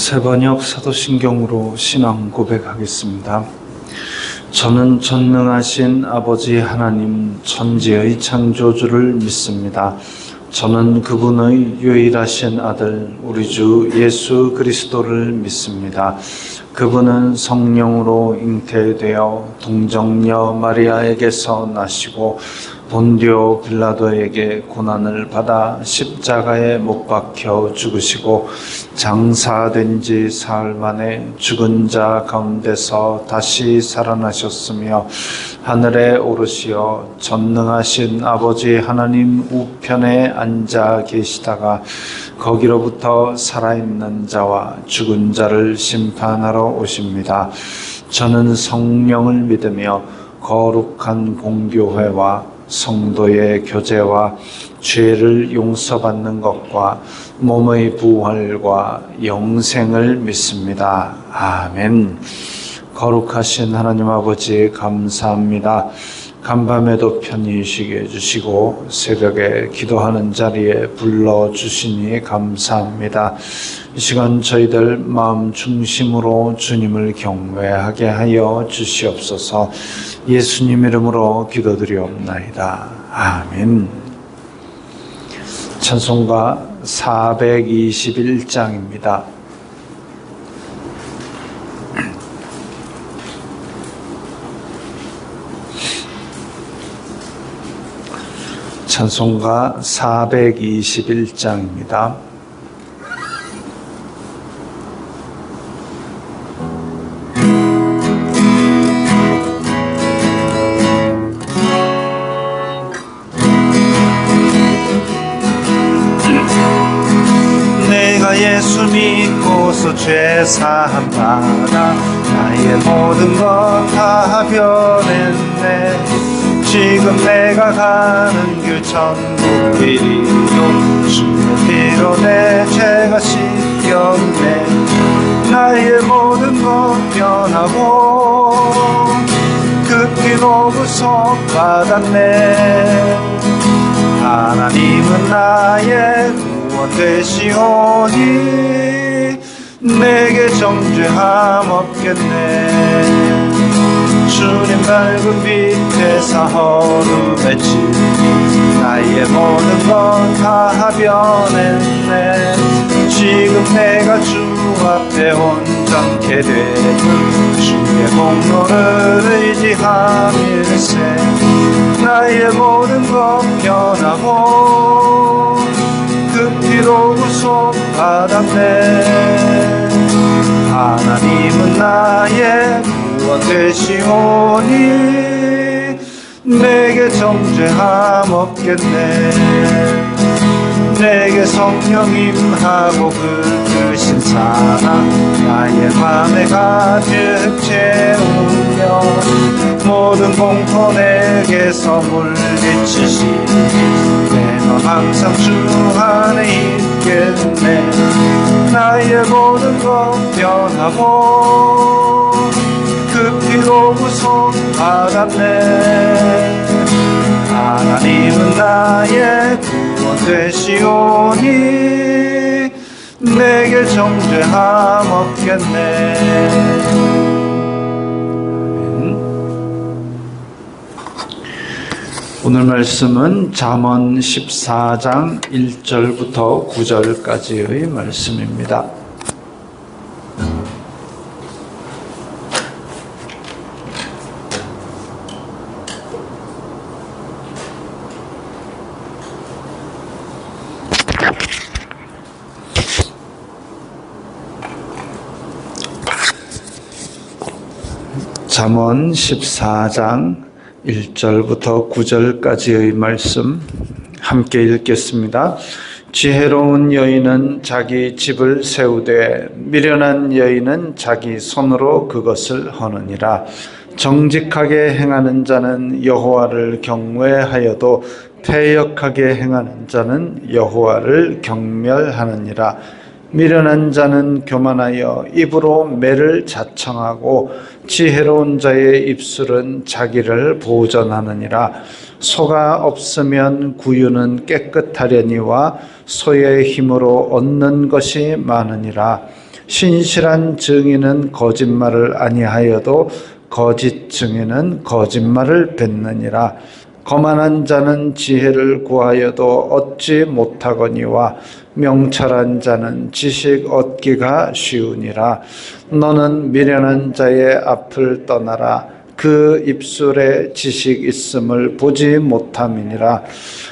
세번역 사도신경으로 신앙 고백하겠습니다. 저는 전능하신 아버지 하나님 천지의 창조주를 믿습니다. 저는 그분의 유일하신 아들 우리 주 예수 그리스도를 믿습니다. 그분은 성령으로 잉태되어 동정녀 마리아에게서 나시고 본디오 빌라도에게 고난을 받아 십자가에 못 박혀 죽으시고 장사된 지 사흘 만에 죽은 자 가운데서 다시 살아나셨으며 하늘에 오르시어 전능하신 아버지 하나님 우편에 앉아 계시다가 거기로부터 살아있는 자와 죽은 자를 심판하러 오십니다. 저는 성령을 믿으며 거룩한 공교회와 성도의 교제와 죄를 용서받는 것과 몸의 부활과 영생을 믿습니다. 아멘. 거룩하신 하나님 아버지 감사합니다. 간밤에도 편히 쉬게 해주시고 새벽에 기도하는 자리에 불러주시니 감사합니다. 이 시간 저희들 마음 중심으로 주님을 경외하게 하여 주시옵소서. 예수님 이름으로 기도드리옵나이다. 아멘. 찬송가 421장입니다. 찬송가 421장입니다. 내가 예수 믿고서 죄 사함 받아 나의 모든 것 다 변했네. 지금 내가 가는 길 천국 길이요 주의 피로 내 죄가 씻겼네. 나의 모든 것 변하고 급히 노구속 받았네. 하나님은 나의 구원 되시오니 내게 정죄함 없겠네. 주님 밝은 빛에 사허름의 질 나의 모든 것 다 변했네. 지금 내가 주 앞에 온전케 되는 주의 공로를 의지함일세. 나의 모든 것 변하고 그 피로 구속 받았네. 하나님은 나의 구원 되시오니 내게 정죄함 없겠네. 내게 성령 임하고 그르신 사랑 나의 맘에 가득 채우며 모든 공포 내게서 물리치시니 내가 항상 주 안에 있겠네. 나의 모든 것 변하고 그 피로 구속 받았네. 하나님은 나의 구원 되시오니 내게 정죄함 없겠네. 오늘 말씀은 잠언 14장 1절부터 9절까지의 말씀입니다. 잠언 14장 1절부터 9절까지의 말씀 함께 읽겠습니다. 지혜로운 여인은 자기 집을 세우되 미련한 여인은 자기 손으로 그것을 허느니라. 정직하게 행하는 자는 여호와를 경외하여도 패역하게 행하는 자는 여호와를 경멸하느니라. 미련한 자는 교만하여 입으로 매를 자청하고 지혜로운 자의 입술은 자기를 보전하느니라. 소가 없으면 구유는 깨끗하려니와 소의 힘으로 얻는 것이 많으니라. 신실한 증인은 거짓말을 아니하여도 거짓 증인은 거짓말을 뱉느니라. 거만한 자는 지혜를 구하여도 얻지 못하거니와 명철한 자는 지식 얻기가 쉬우니라. 너는 미련한 자의 앞을 떠나라. 그 입술에 지식 있음을 보지 못함이니라.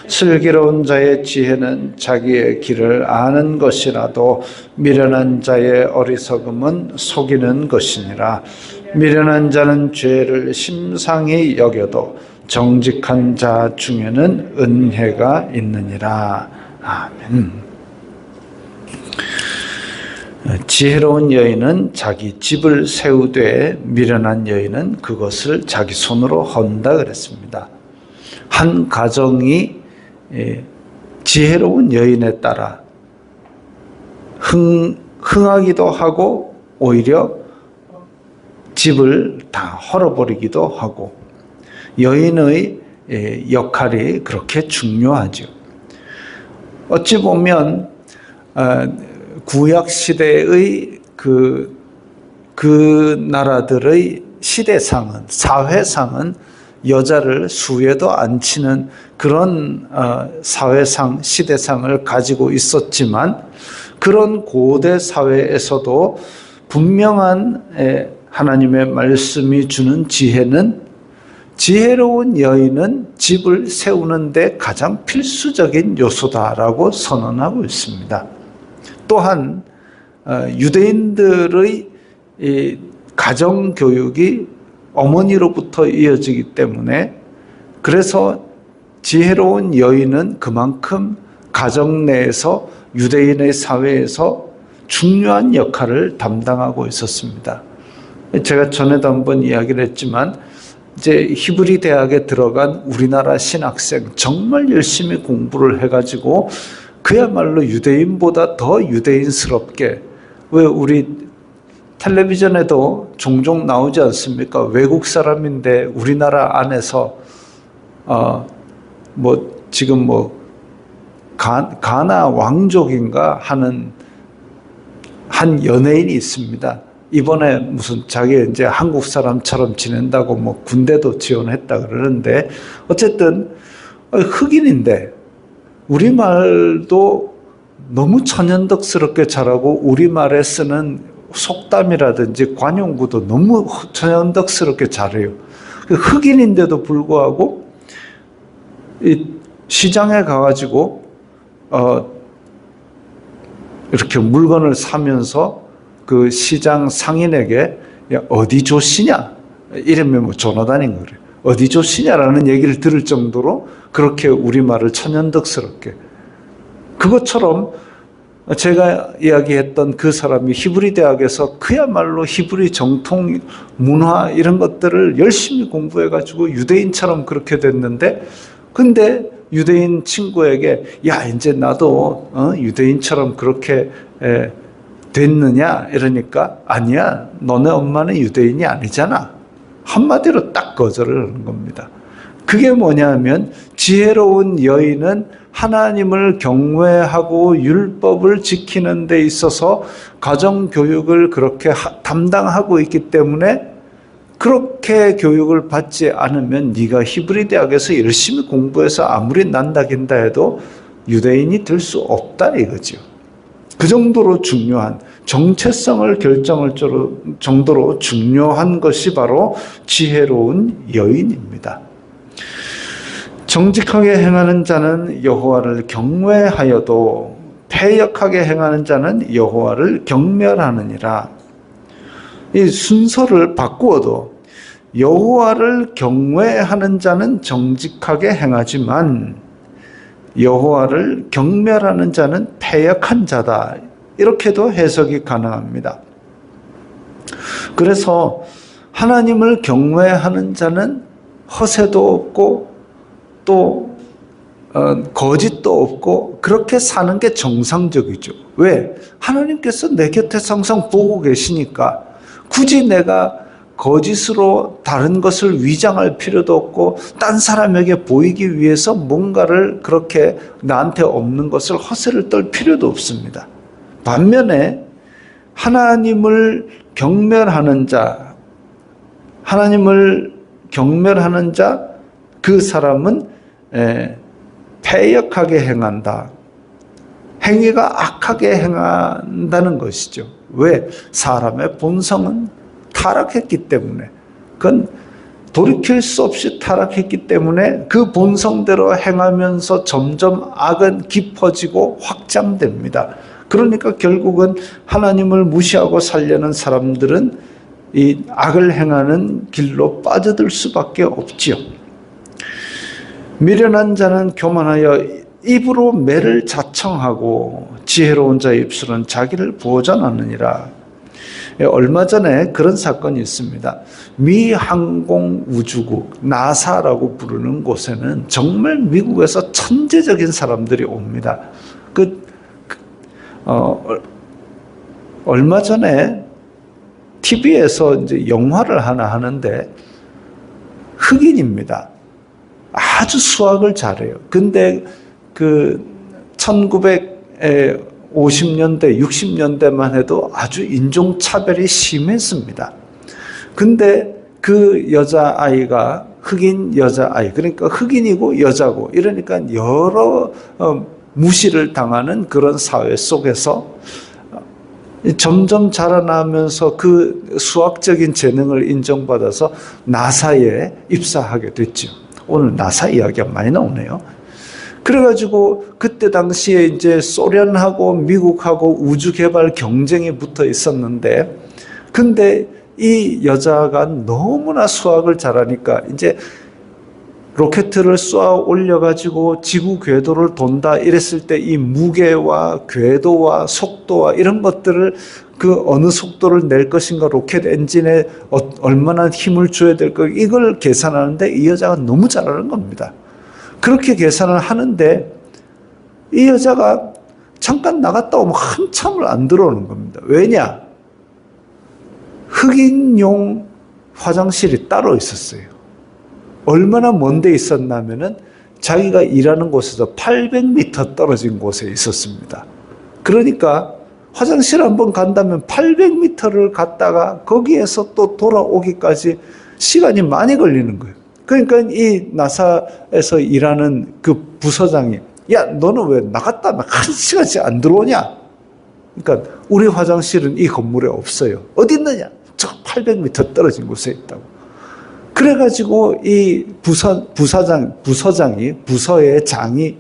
슬기로운 자의 지혜는 자기의 길을 아는 것이라도 미련한 자의 어리석음은 속이는 것이니라. 미련한 자는 죄를 심상히 여겨도 정직한 자 중에는 은혜가 있느니라. 아멘. 지혜로운 여인은 자기 집을 세우되 미련한 여인은 그것을 자기 손으로 헌다 그랬습니다. 한 가정이 지혜로운 여인에 따라 흥하기도 하고 오히려 집을 다 헐어버리기도 하고, 여인의 역할이 그렇게 중요하죠. 어찌 보면 구약 시대의 그 나라들의 시대상은, 사회상은 여자를 수에도 안 치는 그런 사회상, 시대상을 가지고 있었지만, 그런 고대 사회에서도 분명한 하나님의 말씀이 주는 지혜는, 지혜로운 여인은 집을 세우는데 가장 필수적인 요소다라고 선언하고 있습니다. 또한 유대인들의 가정교육이 어머니로부터 이어지기 때문에, 그래서 지혜로운 여인은 그만큼 가정 내에서, 유대인의 사회에서 중요한 역할을 담당하고 있었습니다. 제가 전에도 한번 이야기를 했지만, 이제 히브리 대학에 들어간 우리나라 신학생, 정말 열심히 공부를 해가지고 그야말로 유대인보다 더 유대인스럽게, 왜 우리 텔레비전에도 종종 나오지 않습니까? 외국 사람인데 우리나라 안에서 지금 가나 왕족인가 하는 한 연예인이 있습니다. 이번에 무슨 자기 이제 한국 사람처럼 지낸다고 군대도 지원했다 그러는데, 어쨌든 흑인인데 우리말도 너무 천연덕스럽게 잘하고, 우리말에 쓰는 속담이라든지 관용구도 너무 천연덕스럽게 잘해요. 흑인인데도 불구하고 이 시장에 가가지고 이렇게 물건을 사면서 그 시장 상인에게 어디 조씨냐, 이름이 조나단인 거래요. 어디 조씨냐라는 얘기를 들을 정도로 그렇게 우리말을 천연덕스럽게, 그것처럼 제가 이야기했던 그 사람이 히브리 대학에서 그야말로 히브리 정통 문화 이런 것들을 열심히 공부해가지고 유대인처럼 그렇게 됐는데, 근데 유대인 친구에게 야 이제 나도 유대인처럼 그렇게 됐느냐 이러니까, 아니야, 너네 엄마는 유대인이 아니잖아, 한마디로 딱 거절을 하는 겁니다. 그게 뭐냐면, 지혜로운 여인은 하나님을 경외하고 율법을 지키는 데 있어서 가정교육을 그렇게 담당하고 있기 때문에, 그렇게 교육을 받지 않으면 네가 히브리 대학에서 열심히 공부해서 아무리 난다긴다 해도 유대인이 될 수 없다 이거죠. 그 정도로 중요한, 정체성을 결정할 정도로 중요한 것이 바로 지혜로운 여인입니다. 정직하게 행하는 자는 여호와를 경외하여도 패역하게 행하는 자는 여호와를 경멸하느니라. 이 순서를 바꾸어도 여호와를 경외하는 자는 정직하게 행하지만 여호와를 경멸하는 자는 패역한 자다, 이렇게도 해석이 가능합니다. 그래서 하나님을 경외하는 자는 허세도 없고 또 거짓도 없고 그렇게 사는 게 정상적이죠. 왜? 하나님께서 내 곁에서 항상 보고 계시니까 굳이 내가 거짓으로 다른 것을 위장할 필요도 없고 딴 사람에게 보이기 위해서 뭔가를 그렇게 나한테 없는 것을 허세를 떨 필요도 없습니다. 반면에 하나님을 경멸하는 자, 하나님을 경멸하는 자, 그 사람은 패역하게 행한다. 행위가 악하게 행한다는 것이죠. 왜? 사람의 본성은 타락했기 때문에, 그건 돌이킬 수 없이 타락했기 때문에 그 본성대로 행하면서 점점 악은 깊어지고 확장됩니다. 그러니까 결국은 하나님을 무시하고 살려는 사람들은 이 악을 행하는 길로 빠져들 수밖에 없지요. 미련한 자는 교만하여 입으로 매를 자청하고 지혜로운 자의 입술은 자기를 보전하느니라. 얼마 전에 그런 사건이 있습니다. 미 항공우주국 나사라고 부르는 곳에는 정말 미국에서 천재적인 사람들이 옵니다. 얼마 전에 TV에서 이제 영화를 하나 하는데 흑인입니다. 아주 수학을 잘해요. 근데 그 1950년대, 60년대만 해도 아주 인종차별이 심했습니다. 근데 그 여자아이가 흑인 여자아이, 그러니까 흑인이고 여자고 이러니까 여러 무시를 당하는 그런 사회 속에서 점점 자라나면서 그 수학적인 재능을 인정받아서 나사에 입사하게 됐죠. 오늘 나사 이야기가 많이 나오네요. 그래가지고 그때 당시에 이제 소련하고 미국하고 우주 개발 경쟁이 붙어 있었는데, 근데 이 여자가 너무나 수학을 잘하니까 이제 로켓을 쏘아 올려가지고 지구 궤도를 돈다 이랬을 때 이 무게와 궤도와 속도와 이런 것들을 그 어느 속도를 낼 것인가, 로켓 엔진에 얼마나 힘을 줘야 될까, 이걸 계산하는데 이 여자가 너무 잘하는 겁니다. 그렇게 계산을 하는데 이 여자가 잠깐 나갔다 오면 한참을 안 들어오는 겁니다. 왜냐? 흑인용 화장실이 따로 있었어요. 얼마나 먼 데 있었냐면은 자기가 일하는 곳에서 800m 떨어진 곳에 있었습니다. 그러니까 화장실 한번 간다면 800m를 갔다가 거기에서 또 돌아오기까지 시간이 많이 걸리는 거예요. 그러니까 이 나사에서 일하는 그 부서장이, 야, 너는 왜 나갔다 오면 한 시간씩 안 들어오냐? 그러니까 우리 화장실은 이 건물에 없어요. 어디 있느냐? 저 800m 떨어진 곳에 있다고. 그래가지고 이 부서의 장이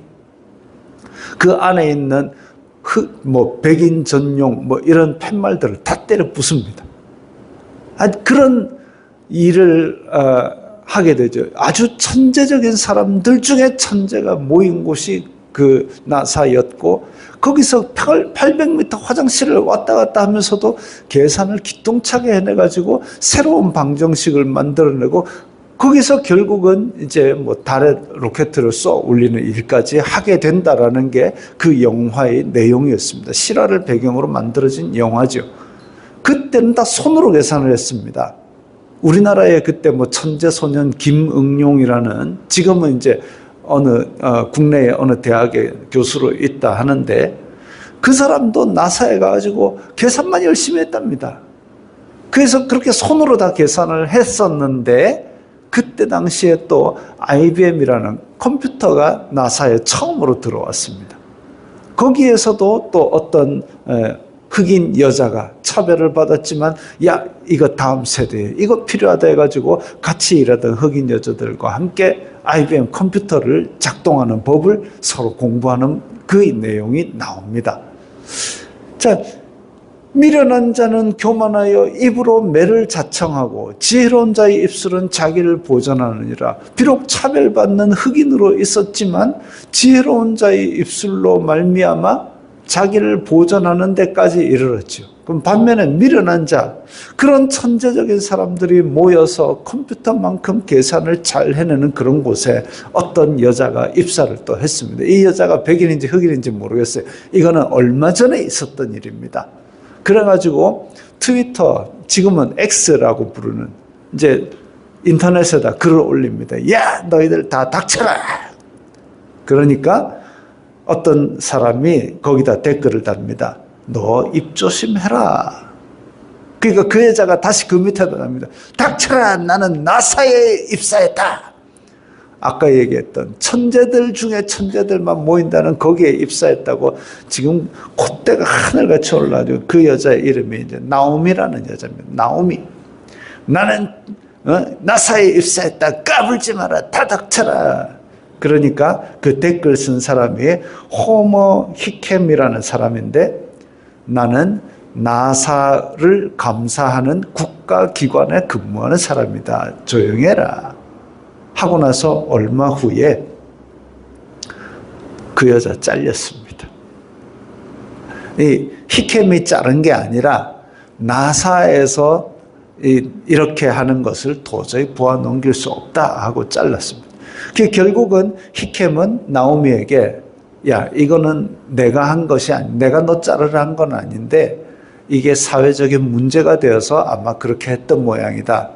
그 안에 있는 백인 전용 이런 팻말들을 다 때려 부숩니다. 그런 일을 하게 되죠. 아주 천재적인 사람들 중에 천재가 모인 곳이 그 나사였고, 거기서 800m 화장실을 왔다 갔다 하면서도 계산을 기똥차게 해내가지고 새로운 방정식을 만들어내고, 거기서 결국은 이제 달에 로켓을 쏘아 올리는 일까지 하게 된다라는 게 그 영화의 내용이었습니다. 실화를 배경으로 만들어진 영화죠. 그때는 다 손으로 계산을 했습니다. 우리나라에 그때 천재 소년 김응용이라는, 지금은 이제 국내의 어느 대학의 교수로 있다 하는데, 그 사람도 나사에 가가지고 계산만 열심히 했답니다. 그래서 그렇게 손으로 다 계산을 했었는데, 그때 당시에 또 IBM이라는 컴퓨터가 나사에 처음으로 들어왔습니다. 거기에서도 또 어떤 흑인 여자가 차별을 받았지만, 야, 이거 다음 세대에 이거 필요하다 해가지고 같이 일하던 흑인 여자들과 함께 IBM 컴퓨터를 작동하는 법을 서로 공부하는 그 내용이 나옵니다. 자, 미련한 자는 교만하여 입으로 매를 자청하고 지혜로운 자의 입술은 자기를 보전하느니라. 비록 차별받는 흑인으로 있었지만 지혜로운 자의 입술로 말미암아 자기를 보전하는 데까지 이르렀죠. 그럼 반면에 미련한 자, 그런 천재적인 사람들이 모여서 컴퓨터만큼 계산을 잘 해내는 그런 곳에 어떤 여자가 입사를 또 했습니다. 이 여자가 백인인지 흑인인지 모르겠어요. 이거는 얼마 전에 있었던 일입니다. 그래가지고 트위터, 지금은 X라고 부르는, 이제 인터넷에다 글을 올립니다. 야, 너희들 다 닥쳐라! 그러니까 어떤 사람이 거기다 댓글을 답니다. 너 입 조심해라. 그러니까 그 여자가 다시 그 밑에다 납니다. 닥쳐라, 나는 나사에 입사했다. 아까 얘기했던 천재들 중에 천재들만 모인다는 거기에 입사했다고 지금 콧대가 하늘같이 올라가지고 그 여자의 이름이 이제 나오미라는 여자입니다. 나오미. 나는 나사에 입사했다. 까불지 마라. 다 닥쳐라. 그러니까 그 댓글 쓴 사람이 호머 히켐이라는 사람인데 나는 나사를 감사하는 국가기관에 근무하는 사람이다. 조용히 해라. 하고 나서 얼마 후에 그 여자 잘렸습니다. 이 히켐이 자른 게 아니라 나사에서 이렇게 하는 것을 도저히 보아 넘길 수 없다 하고 잘랐습니다. 결국은 히켐은 나오미에게 야, 이거는 내가 한 것이 내가 너 자르라 한 건 아닌데 이게 사회적인 문제가 되어서 아마 그렇게 했던 모양이다.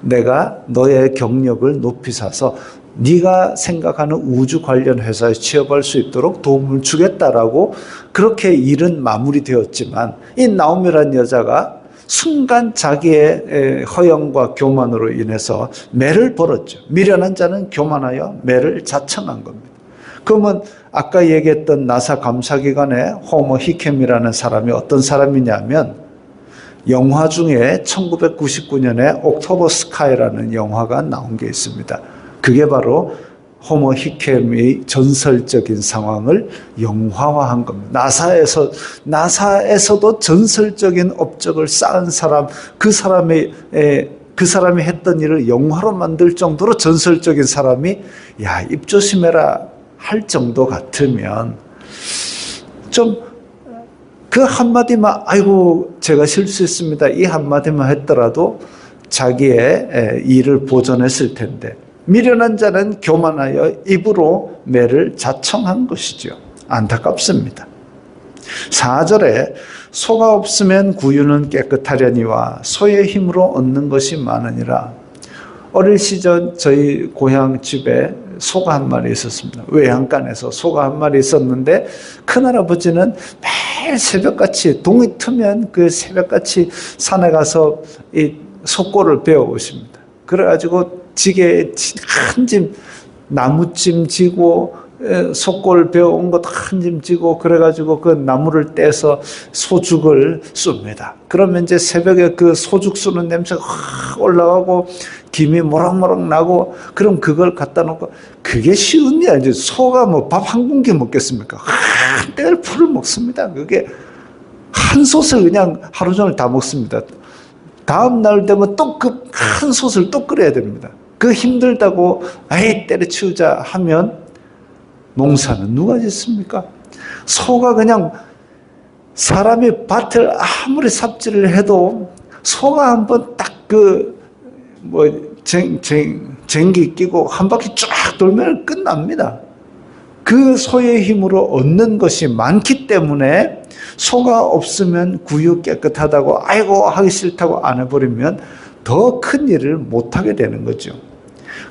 내가 너의 경력을 높이 사서 네가 생각하는 우주 관련 회사에 취업할 수 있도록 도움을 주겠다라고 그렇게 일은 마무리되었지만 이 나오미라는 여자가 순간 자기의 허영과 교만으로 인해서 매를 벌었죠. 미련한 자는 교만하여 매를 자청한 겁니다. 그러면 아까 얘기했던 나사 감사기관의 호머 히켐이라는 사람이 어떤 사람이냐면 영화 중에 1999년에 옥토버 스카이라는 영화가 나온 게 있습니다. 그게 바로 호머 히켐의 전설적인 상황을 영화화한 겁니다. 나사에서도 전설적인 업적을 쌓은 사람, 그 사람이 했던 일을 영화로 만들 정도로 전설적인 사람이 야, 입 조심해라 할 정도 같으면 좀 그 한마디만 아이고 제가 실수했습니다 이 한마디만 했더라도 자기의 일을 보존했을 텐데 미련한 자는 교만하여 입으로 매를 자청한 것이죠. 안타깝습니다. 4절에 소가 없으면 구유는 깨끗하려니와 소의 힘으로 얻는 것이 많으니라. 어릴 시절 저희 고향 집에 소가 한 마리 있었습니다. 외양간에서 소가 한 마리 있었는데 큰할아버지는 매일 새벽같이 동이 트면 그 새벽같이 산에 가서 이 소꼬를 베어 오십니다. 그래가지고 지게에 한 짐 나무찜 지고 소꼬를 베어온 것 한 짐 지고 그래가지고 그 나무를 떼서 소죽을 씁니다. 그러면 이제 새벽에 그 소죽 쏘는 냄새가 확 올라가고 김이 모락모락 나고 그럼 그걸 갖다 놓고 그게 쉬운 일 아니죠. 소가 뭐 밥 한 공기 먹겠습니까? 한때를 풀을 먹습니다. 그게 한 솥을 그냥 하루 종일 다 먹습니다. 다음 날 되면 또 그 한 솥을 또 끓여야 됩니다. 그 힘들다고 아이 때려치우자 하면 농사는 누가 짓습니까? 소가 그냥 사람이 밭을 아무리 삽질을 해도 소가 한번 딱 쟁기 끼고 한 바퀴 쫙 돌면 끝납니다. 그 소의 힘으로 얻는 것이 많기 때문에 소가 없으면 구유 깨끗하다고 아이고 하기 싫다고 안 해버리면 더 큰 일을 못하게 되는 거죠.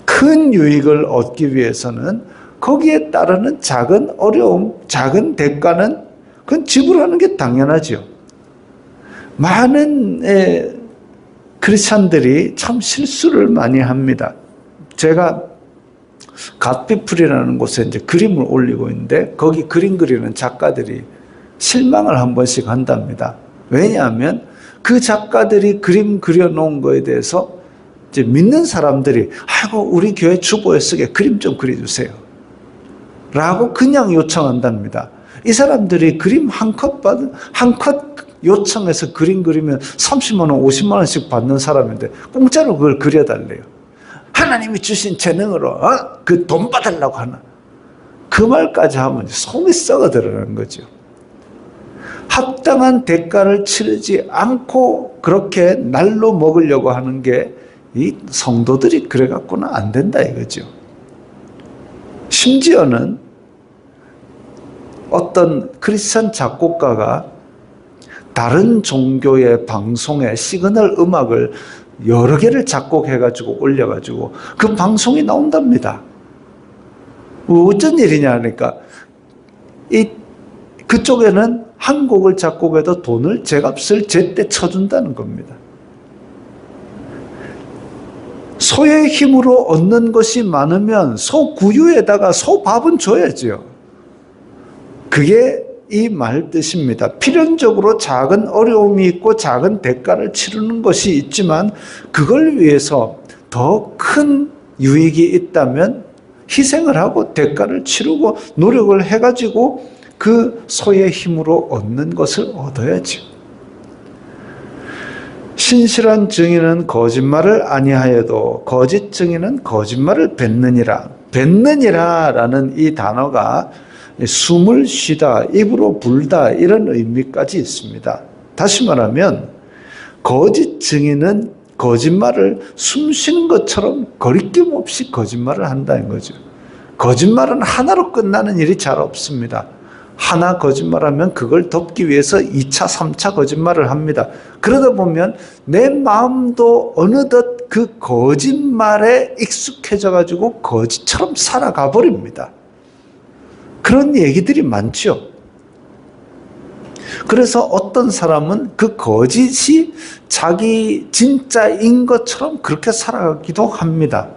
큰 유익을 얻기 위해서는 거기에 따르는 작은 어려움, 작은 대가는 그건 지불하는 게 당연하죠. 많은 크리스찬들이 참 실수를 많이 합니다. 제가 갓피플이라는 곳에 이제 그림을 올리고 있는데 거기 그림 그리는 작가들이 실망을 한 번씩 한답니다. 왜냐하면 그 작가들이 그림 그려놓은 거에 대해서 이제 믿는 사람들이 아이고 우리 교회 주보에 쓰게 그림 좀 그려주세요 라고 그냥 요청한답니다. 이 사람들이 그림 한 컷 요청해서 그림 그리면 30만 원, 50만 원씩 받는 사람인데 공짜로 그걸 그려달래요. 하나님이 주신 재능으로 그 돈 받으려고 하나. 그 말까지 하면 속이 썩어들어가는 거죠. 합당한 대가를 치르지 않고 그렇게 날로 먹으려고 하는 게 이 성도들이 그래갖고는 안 된다 이거죠. 심지어는 어떤 크리스천 작곡가가 다른 종교의 방송에 시그널 음악을 여러 개를 작곡해가지고 올려가지고 그 방송이 나온답니다. 어쩐 일이냐 하니까 이 그쪽에는 한 곡을 작곡해도 돈을 제값을 제때 쳐준다는 겁니다. 소의 힘으로 얻는 것이 많으면 소 구유에다가 소 밥은 줘야죠. 그게 이 말 뜻입니다. 필연적으로 작은 어려움이 있고 작은 대가를 치르는 것이 있지만 그걸 위해서 더 큰 유익이 있다면 희생을 하고 대가를 치르고 노력을 해가지고 그 소의 힘으로 얻는 것을 얻어야죠. 신실한 증인은 거짓말을 아니하여도 거짓 증인은 거짓말을 뱉느니라. 뱉느니라라는 이 단어가 숨을 쉬다, 입으로 불다 이런 의미까지 있습니다. 다시 말하면 거짓 증인은 거짓말을 숨 쉬는 것처럼 거리낌 없이 거짓말을 한다는 거죠. 거짓말은 하나로 끝나는 일이 잘 없습니다. 하나 거짓말하면 그걸 덮기 위해서 2차, 3차 거짓말을 합니다. 그러다 보면 내 마음도 어느덧 그 거짓말에 익숙해져 가지고 거짓처럼 살아가 버립니다. 그런 얘기들이 많죠. 그래서 어떤 사람은 그 거짓이 자기 진짜인 것처럼 그렇게 살아가기도 합니다.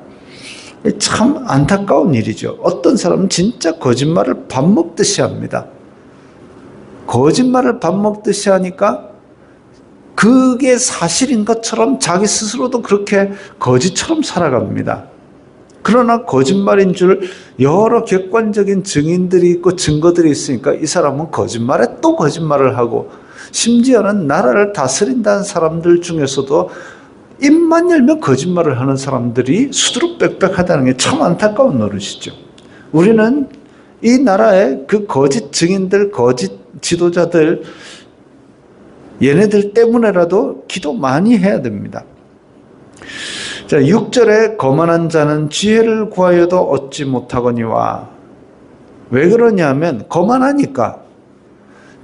참 안타까운 일이죠. 어떤 사람은 진짜 거짓말을 밥 먹듯이 합니다. 거짓말을 밥 먹듯이 하니까 그게 사실인 것처럼 자기 스스로도 그렇게 거짓처럼 살아갑니다. 그러나 거짓말인 줄 여러 객관적인 증인들이 있고 증거들이 있으니까 이 사람은 거짓말에 또 거짓말을 하고, 심지어는 나라를 다스린다는 사람들 중에서도 입만 열면 거짓말을 하는 사람들이 수두룩빽빽하다는 게 참 안타까운 노릇이죠. 우리는 이 나라의 그 거짓 증인들, 거짓 지도자들, 얘네들 때문에라도 기도 많이 해야 됩니다. 자, 6절에 거만한 자는 지혜를 구하여도 얻지 못하거니와. 왜 그러냐면 거만하니까.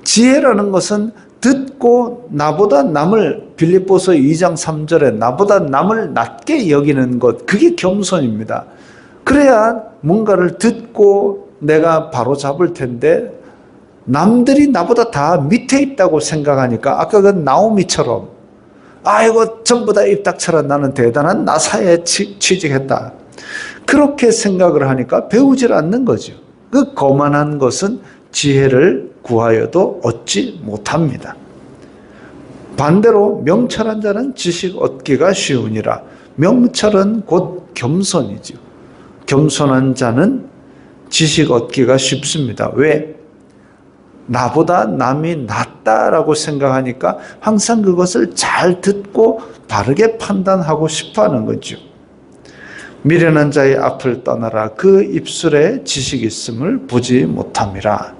지혜라는 것은 듣고 나보다 남을, 빌립보서 2장 3절에 나보다 남을 낮게 여기는 것, 그게 겸손입니다. 그래야 뭔가를 듣고 내가 바로 잡을 텐데 남들이 나보다 다 밑에 있다고 생각하니까 아까 그 나오미처럼 아이고 전부 다 입 닥쳐라, 나는 대단한 나사에 취직했다, 그렇게 생각을 하니까 배우질 않는 거죠. 그 거만한 것은 지혜를 구하여도 얻지 못합니다. 반대로 명철한 자는 지식 얻기가 쉬우니라. 명철은 곧 겸손이죠. 겸손한 자는 지식 얻기가 쉽습니다. 왜? 나보다 남이 낫다라고 생각하니까 항상 그것을 잘 듣고 바르게 판단하고 싶어하는 거죠. 미련한 자의 앞을 떠나라. 그 입술에 지식이 있음을 보지 못함이라.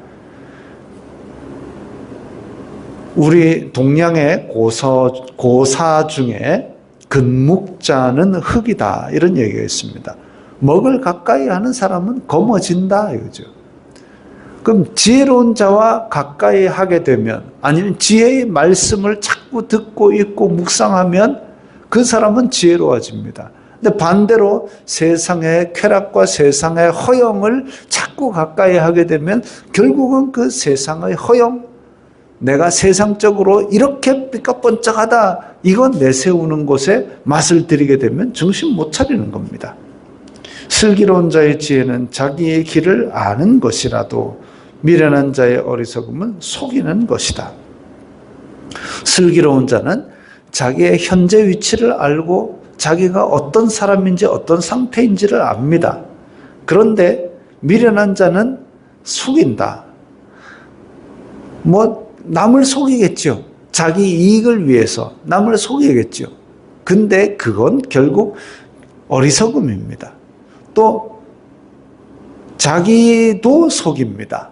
우리 동양의 고사 중에 근묵자는 흙이다, 이런 얘기가 있습니다. 먹을 가까이 하는 사람은 검어진다 이거죠. 그럼 지혜로운 자와 가까이 하게 되면, 아니면 지혜의 말씀을 자꾸 듣고 읽고 묵상하면 그 사람은 지혜로워집니다. 근데 반대로 세상의 쾌락과 세상의 허영을 자꾸 가까이 하게 되면 결국은 그 세상의 허영, 내가 세상적으로 이렇게 삐까뻔쩍하다, 이건 내세우는 곳에 맛을 들이게 되면 정신 못 차리는 겁니다. 슬기로운 자의 지혜는 자기의 길을 아는 것이라도 미련한 자의 어리석음은 속이는 것이다. 슬기로운 자는 자기의 현재 위치를 알고 자기가 어떤 사람인지 어떤 상태인지를 압니다. 그런데 미련한 자는 속인다. 남을 속이겠죠. 자기 이익을 위해서 남을 속이겠죠. 근데 그건 결국 어리석음입니다. 또 자기도 속입니다.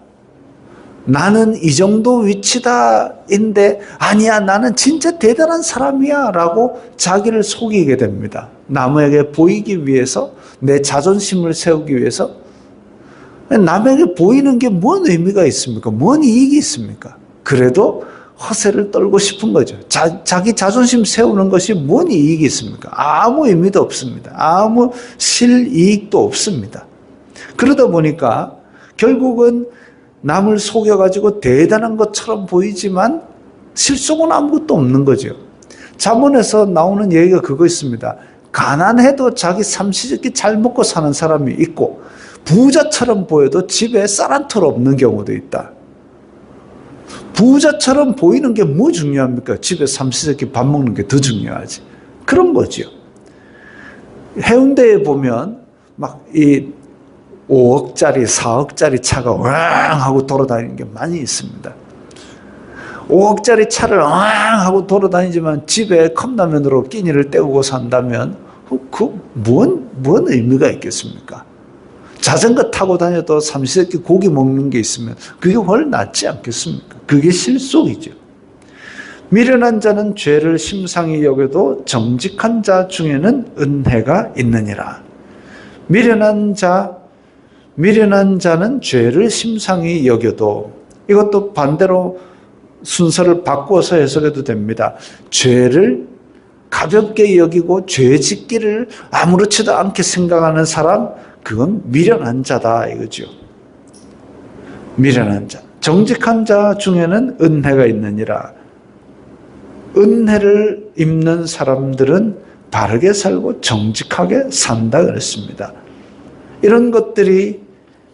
나는 이 정도 위치다인데 아니야, 나는 진짜 대단한 사람이야 라고 자기를 속이게 됩니다. 남에게 보이기 위해서, 내 자존심을 세우기 위해서. 남에게 보이는 게 뭔 의미가 있습니까? 뭔 이익이 있습니까? 그래도 허세를 떨고 싶은 거죠. 자기 자존심 세우는 것이 뭔 이익이 있습니까? 아무 의미도 없습니다. 아무 실이익도 없습니다. 그러다 보니까 결국은 남을 속여가지고 대단한 것처럼 보이지만 실속은 아무것도 없는 거죠. 잠언에서 나오는 얘기가 그거 있습니다. 가난해도 자기 삼시세끼 잘 먹고 사는 사람이 있고 부자처럼 보여도 집에 쌀 한 톨 없는 경우도 있다. 부자처럼 보이는 게 뭐 중요합니까? 집에 삼시세끼 밥 먹는 게 더 중요하지. 그런 거죠. 해운대에 보면 막 이 5억짜리, 4억짜리 차가 왕 하고 돌아다니는 게 많이 있습니다. 5억짜리 차를 왕 하고 돌아다니지만 집에 컵라면으로 끼니를 때우고 산다면 뭔 의미가 있겠습니까? 자전거 타고 다녀도 삼시세끼 고기 먹는 게 있으면 그게 훨 낫지 않겠습니까? 그게 실속이죠. 미련한 자는 죄를 심상히 여겨도 정직한 자 중에는 은혜가 있느니라. 미련한 자는 죄를 심상히 여겨도, 이것도 반대로 순서를 바꾸어서 해석해도 됩니다. 죄를 가볍게 여기고 죄 짓기를 아무렇지도 않게 생각하는 사람, 그건 미련한 자다 이거죠. 미련한 자. 정직한 자 중에는 은혜가 있느니라. 은혜를 입는 사람들은 바르게 살고 정직하게 산다 그랬습니다. 이런 것들이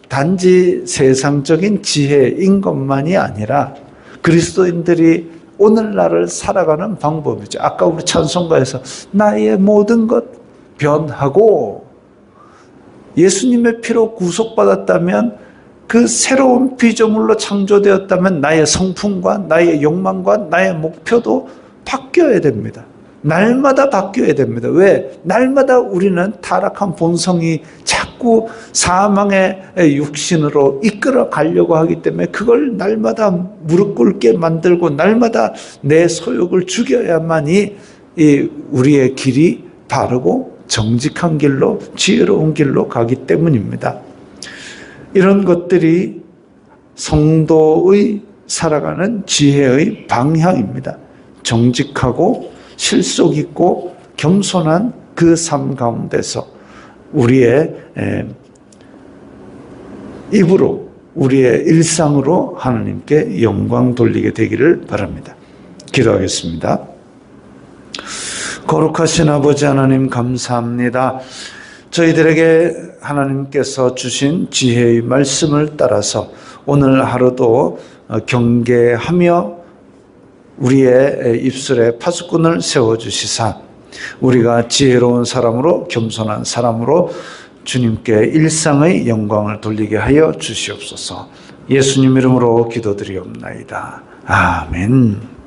단지 세상적인 지혜인 것만이 아니라 그리스도인들이 오늘날을 살아가는 방법이죠. 아까 우리 찬송가에서 나의 모든 것 변하고, 예수님의 피로 구속받았다면, 그 새로운 피조물로 창조되었다면 나의 성품과 나의 욕망과 나의 목표도 바뀌어야 됩니다. 날마다 바뀌어야 됩니다. 왜? 날마다 우리는 타락한 본성이 자꾸 사망의 육신으로 이끌어 가려고 하기 때문에 그걸 날마다 무릎 꿇게 만들고 날마다 내 소욕을 죽여야만이 우리의 길이 바르고 정직한 길로, 지혜로운 길로 가기 때문입니다. 이런 것들이 성도의 살아가는 지혜의 방향입니다. 정직하고 실속 있고 겸손한 그 삶 가운데서 우리의 입으로, 우리의 일상으로 하나님께 영광 돌리게 되기를 바랍니다. 기도하겠습니다. 거룩하신 아버지 하나님 감사합니다. 저희들에게 하나님께서 주신 지혜의 말씀을 따라서 오늘 하루도 경계하며 우리의 입술에 파수꾼을 세워주시사 우리가 지혜로운 사람으로, 겸손한 사람으로 주님께 일상의 영광을 돌리게 하여 주시옵소서. 예수님 이름으로 기도드리옵나이다. 아멘.